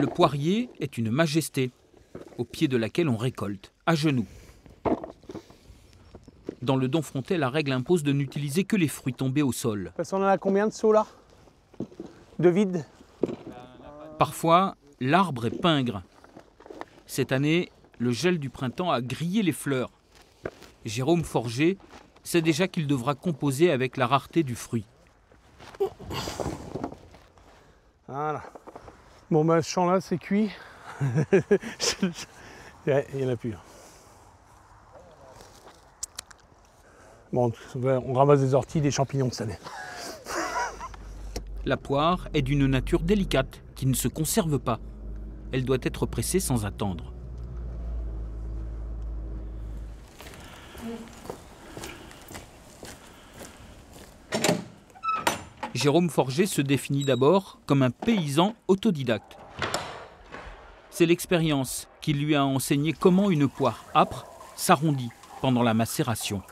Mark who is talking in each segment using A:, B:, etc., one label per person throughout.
A: Le poirier est une majesté, au pied de laquelle on récolte, à genoux. Dans le Domfrontais, la règle impose de n'utiliser que les fruits tombés au sol.
B: Parce qu'on en a combien de seaux là? De vide?
A: Parfois, l'arbre est pingre. Cette année, le gel du printemps a grillé les fleurs. Jérôme Forger sait déjà qu'il devra composer avec la rareté du fruit.
B: Voilà. Bon, bah, ce champ-là, c'est cuit. Il n'y en a plus. Bon, on ramasse des orties, des champignons cette année.
A: La poire est d'une nature délicate qui ne se conserve pas. Elle doit être pressée sans attendre. Jérôme Forger se définit d'abord comme un paysan autodidacte. C'est l'expérience qui lui a enseigné comment une poire âpre s'arrondit pendant la macération.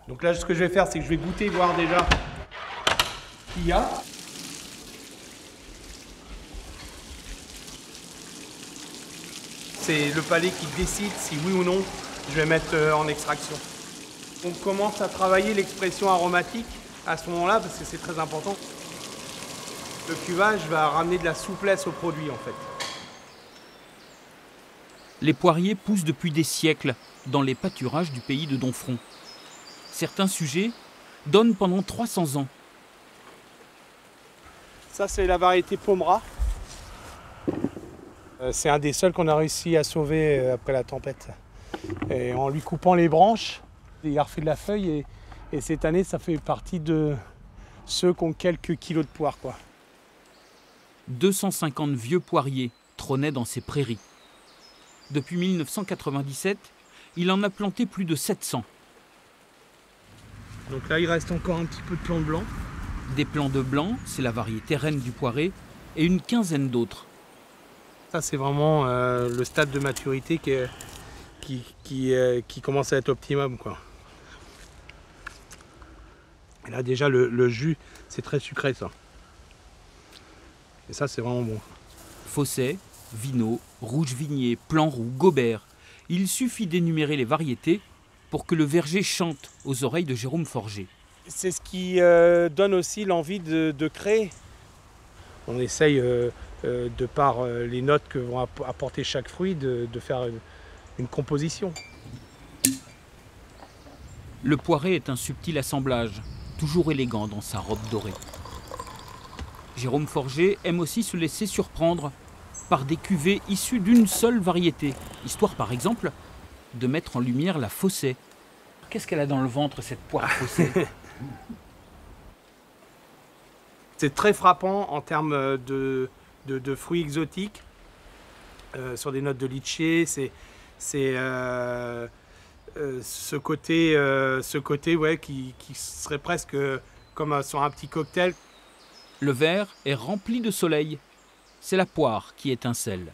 B: Donc là, ce que je vais faire, c'est que je vais goûter, voir déjà ce qu'il y a. C'est le palais qui décide si oui ou non je vais mettre en extraction. On commence à travailler l'expression aromatique à ce moment-là parce que c'est très important. Le cuvage va ramener de la souplesse au produit en fait.
A: Les poiriers poussent depuis des siècles dans les pâturages du pays de Domfront. Certains sujets donnent pendant 300 ans.
B: Ça, c'est la variété Pomera. C'est un des seuls qu'on a réussi à sauver après la tempête. Et en lui coupant les branches, il a refait de la feuille et cette année, ça fait partie de ceux qui ont quelques kilos de poire, quoi.
A: 250 vieux poiriers trônaient dans ces prairies. Depuis 1997, il en a planté plus de 700.
B: Donc là, il reste encore un petit peu de plants de blanc.
A: Des plants de blanc, c'est la variété reine du poiré, et une quinzaine d'autres.
B: Ça, c'est vraiment le stade de maturité qui commence à être optimum, quoi. Et là, déjà, le jus, c'est très sucré, ça. Et ça, c'est vraiment bon.
A: Fosset, Vinot, Rouge Vignier, Plan Roux, Gobert. Il suffit d'énumérer les variétés pour que le verger chante aux oreilles de Jérôme Forger.
B: C'est ce qui donne aussi l'envie de créer. On essaye, de par les notes que vont apporter chaque fruit, de faire une composition.
A: Le poiré est un subtil assemblage, toujours élégant dans sa robe dorée. Jérôme Forger aime aussi se laisser surprendre par des cuvées issues d'une seule variété, histoire par exemple de mettre en lumière la Fosset. Qu'est-ce qu'elle a dans le ventre, cette poire Fosset?
B: C'est très frappant en termes de fruits exotiques, sur des notes de litchi. C'est ce côté ouais, qui serait presque comme sur un petit cocktail.
A: Le verre est rempli de soleil. C'est la poire qui étincelle.